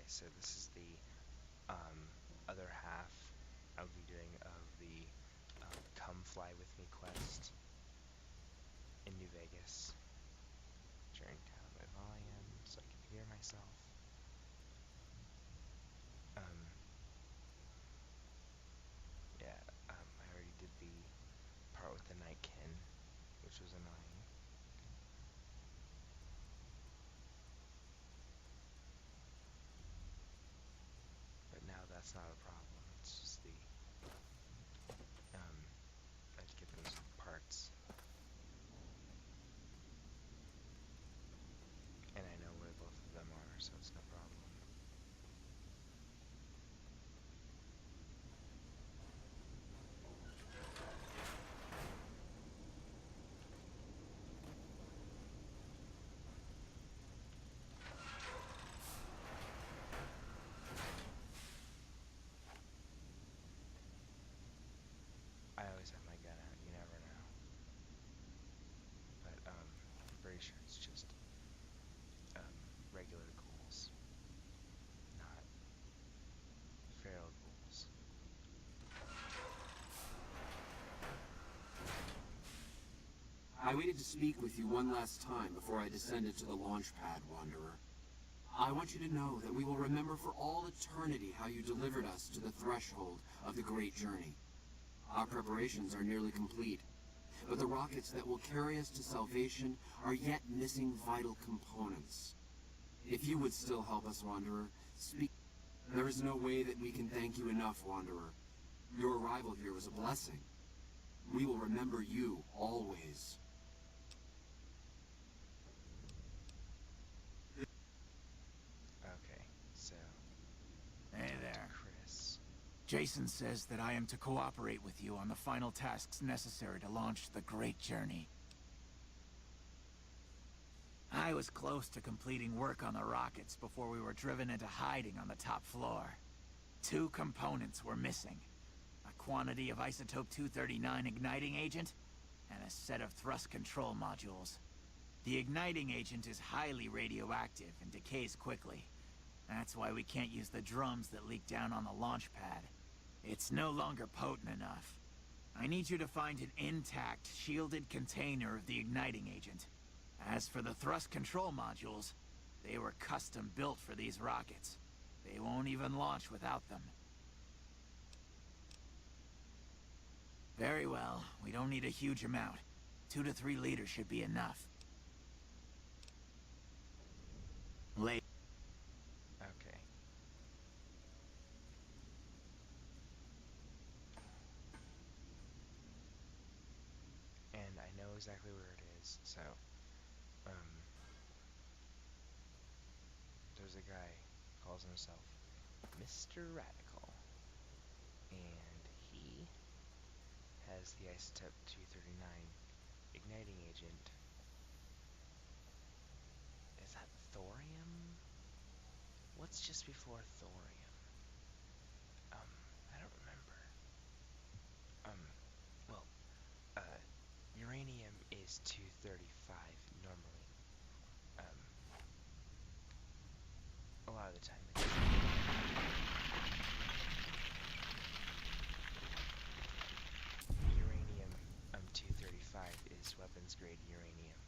Okay, so this is the other half I'll be doing of the Come Fly With Me quest in New Vegas. Turn down my volume so I can hear myself. Yeah, I already did the part with the Nightkin, which was annoying. But now that's not a problem. It's just the I have to get those parts. And I know where both of them are, so it's no problem. I always have my gun out, you never know. But I'm pretty sure it's just regular ghouls, not feral ghouls. I waited to speak with you one last time before I descended to the launch pad, Wanderer. I want you to know that we will remember for all eternity how you delivered us to the threshold of the great journey. Our preparations are nearly complete, but the rockets that will carry us to salvation are yet missing vital components. If you would still help us, Wanderer, speak. There is no way that we can thank you enough, Wanderer. Your arrival here was a blessing. We will remember you always. Okay, so Hey there. Chris. Jason says that I am to cooperate with you on the final tasks necessary to launch the Great Journey. I was close to completing work on the rockets before we were driven into hiding on the top floor. 2 components were missing. A quantity of isotope 239 igniting agent, and a set of thrust control modules. The igniting agent is highly radioactive and decays quickly. That's why we can't use the drums that leak down on the launch pad. It's no longer potent enough. I need you to find an intact, shielded container of the igniting agent. As for the thrust control modules, they were custom built for these rockets. They won't even launch without them. Very well, we don't need a huge amount. 2 to 3 liters should be enough. Late. Okay. And I know exactly where it is, so there's a guy calls himself Mr. Radical, and he has the isotope 239 igniting agent. Is that thorium? What's just before thorium? I don't remember. Well, uranium is 235 normally. A lot of the time it's uranium 235 is weapons grade uranium.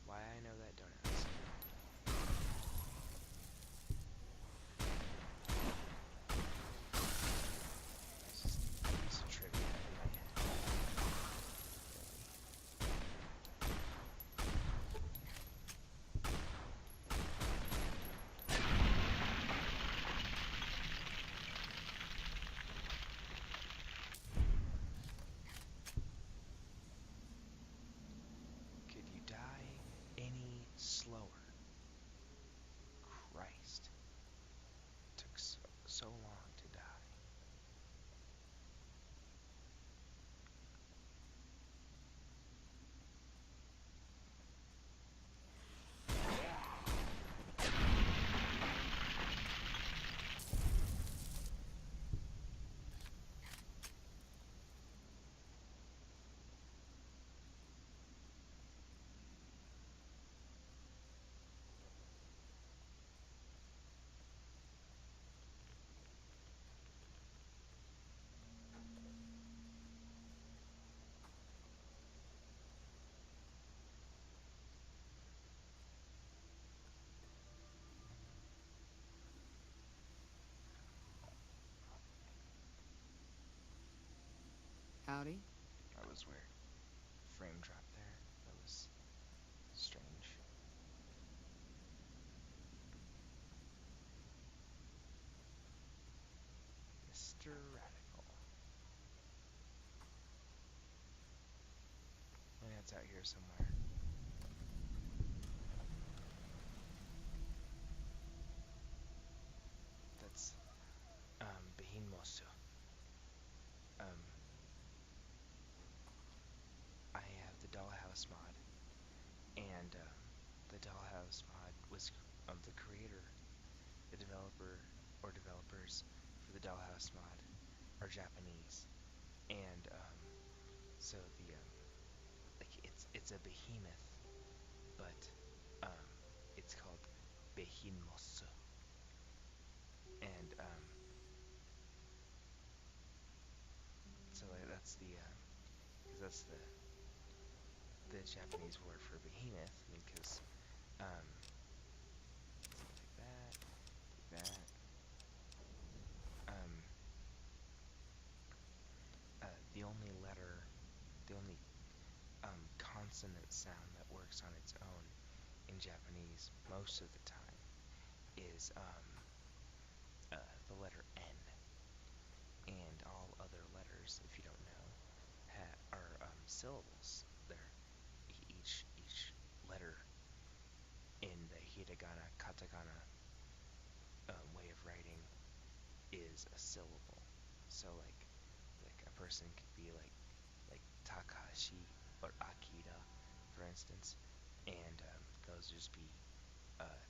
Why I know that, don't ask. It's just a piece of trivia in my head. buddy? That was weird. Frame drop there. That was strange. Mr. Radical. And it's out here somewhere. That's Behin Mosu. I have the Dollhouse mod, and the Dollhouse mod was the creator, the developer or developers for the Dollhouse mod are Japanese, and so the like it's a behemoth, but um, it's called Behinmosu, and so like, that's the because that's the Japanese word for behemoth. I mean, because so take that, take that. Um, the only letter, the only consonant sound that works on its own in Japanese most of the time is the letter N, and all other letters, if you don't know, are syllables. They're each letter in the hiragana, katakana way of writing is a syllable. So like a person could be like Takashi or Akira, for instance, and those just be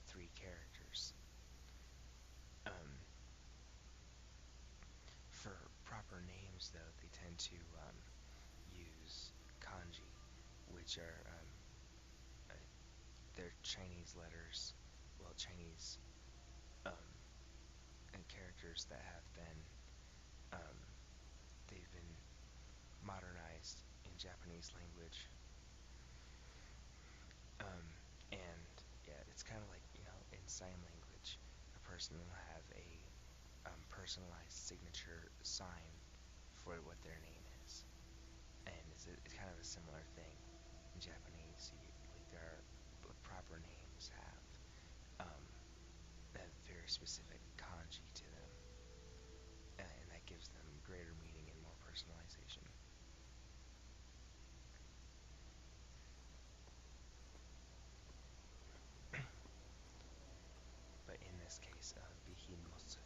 three characters. For proper names, though, they tend to use kanji, which are uh, they're Chinese letters, well, Chinese um, and characters that have been um, they've been modernized in Japanese language. Um, and yeah, it's kind of like, in sign language, a person will have a personalized signature sign for what their name is. And it's kind of a similar thing in Japanese. Like there are proper names um, have very specific kanji to them, and that gives them greater meaning and more personalization. But in this case, behemoth,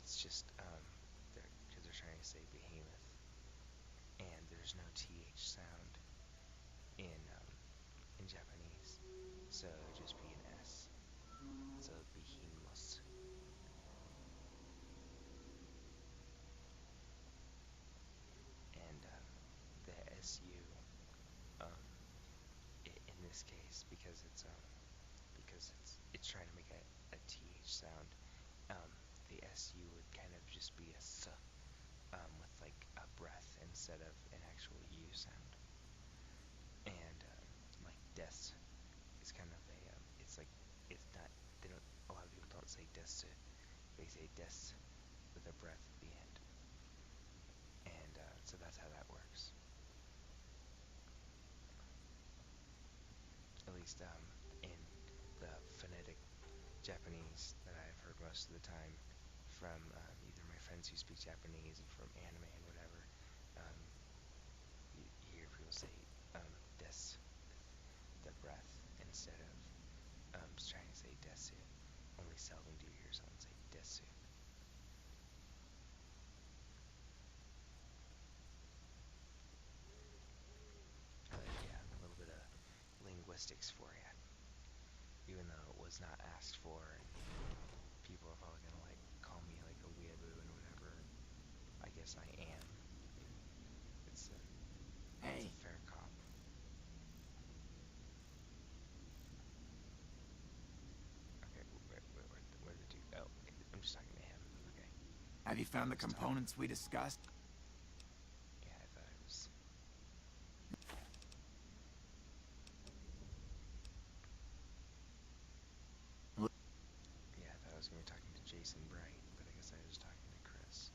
it's just because they're trying to say behemoth, and there's no th sound in Japanese, so it would just be an s. So behemoth, and the su um, in this case because it's trying to make a th sound. Um, the su would kind of just be a s with like a breath instead of an actual u sound. And like death is kind of it's like it's not they don't a lot of people don't say desu, they say des with a breath at the end, and so that's how that works. At least in the phonetic Japanese that I've heard most of the time from either my friends who speak Japanese and from anime and whatever. Um, you hear people say des with the breath instead of trying to say desu. Only seldom do you hear someone say desu. Yeah, a little bit of linguistics for you. Even though it was not asked for, and people are probably gonna like call me like a weeaboo and whatever. I guess I am. I mean, it's a Hey, fair cop. Okay, where the dude? Oh, I'm just talking to him. Okay, have you found the just talking. components we discussed? Yeah, I thought it was. Yeah, I thought I was gonna be talking to Jason Bright, but I guess I was talking to Chris.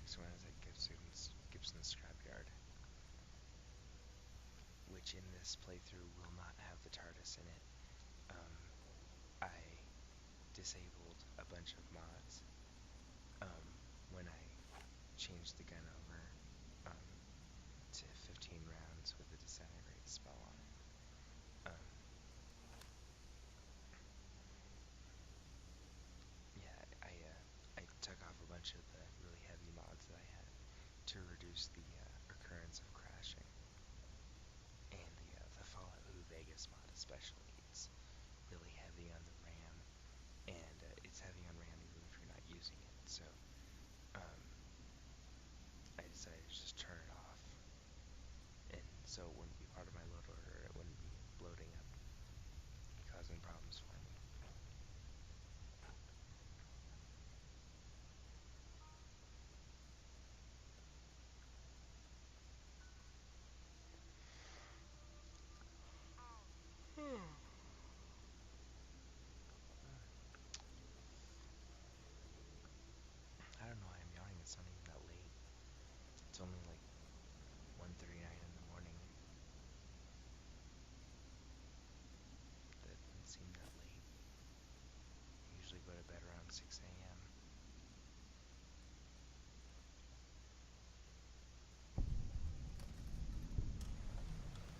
next one is at Gibson's Scrapyard, which in this playthrough will not have the TARDIS in it. I disabled a bunch of mods when I changed the gun over to 15 rounds with the disintegrate spell on it. Um, yeah, I took off a bunch of the really heavy mods that I had to reduce the occurrence of crashing, and the Fallout New Vegas mod especially. It's really heavy on the RAM, and it's heavy on RAM even if you're not using it. So I decided to just turn it off, and so it wouldn't be part of my load order. It wouldn't be loading up, causing problems for me. I don't know why I'm yawning. It's not even that late. It's only like 1:39 in the morning. That doesn't seem that late. I usually go to bed around 6 a.m.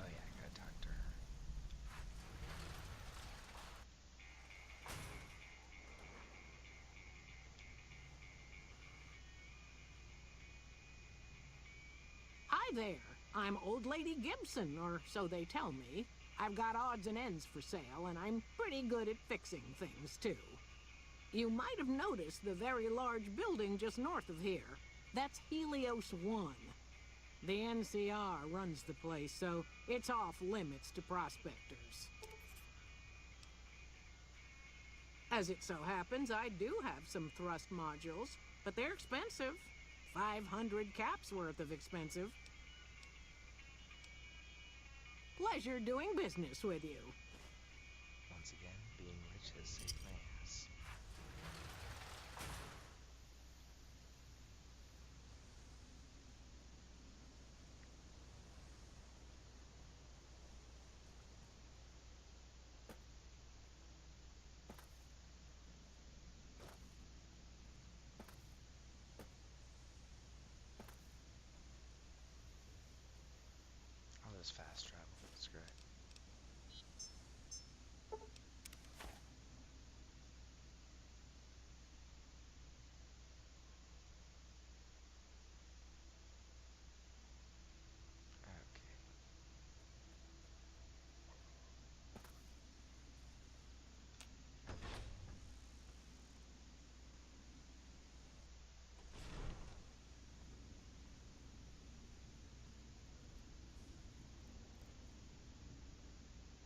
Oh yeah, I gotta talk to her. Hi there. I'm Old Lady Gibson, or so they tell me. I've got odds and ends for sale, and I'm pretty good at fixing things, too. You might have noticed the very large building just north of here. That's Helios 1. The NCR runs the place, so it's off limits to prospectors. As it so happens, I do have some thrust modules, but they're expensive. 500 caps worth of expensive. Pleasure doing business with you. Once again, being rich has saved my ass. I'll just fast travel. Screw it. Okay.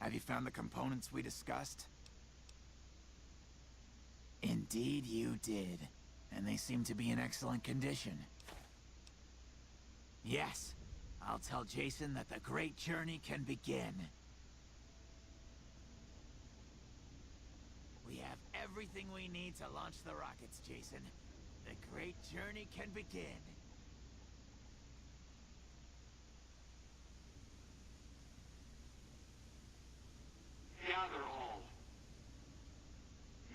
Have you found the components we discussed? Indeed you did. And they seem to be in excellent condition. Yes. I'll tell Jason that the great journey can begin. We have everything we need to launch the rockets, Jason. The great journey can begin. Gather all.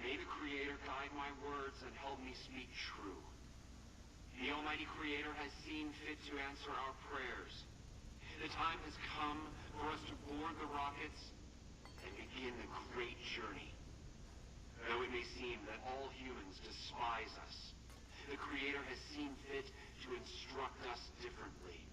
May the Creator guide my words and help me speak true. The Almighty Creator has seen fit to answer our prayers. The time has come for us to board the rockets and begin the great journey. Though it may seem that all humans despise us, the Creator has seen fit to instruct us differently.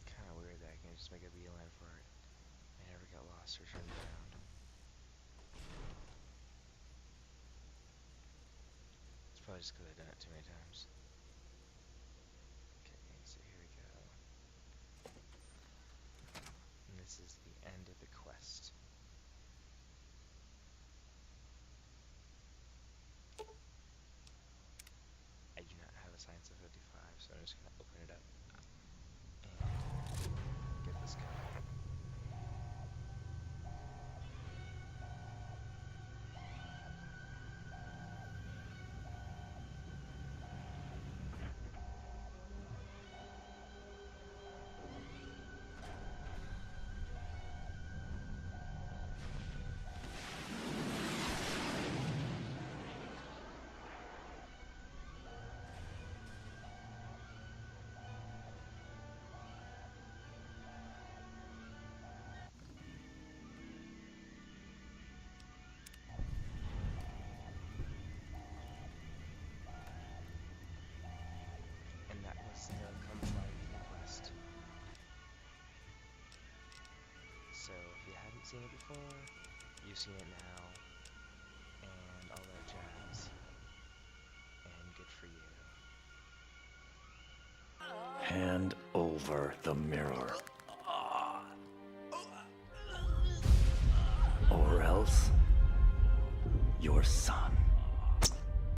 Kind of weird that I can just make a beeline for it. I never got lost or turned around. It's probably just because I've done it too many times. Okay, so here we go. And this is the end of the quest. I do not have a science of 55, so I'm just going to open it up and get this going. And that was the Come Fly With Me quest. So if you hadn't seen it before, you've seen it now, and all that jazz, and good for you. Hand over the mirror. Or else, your son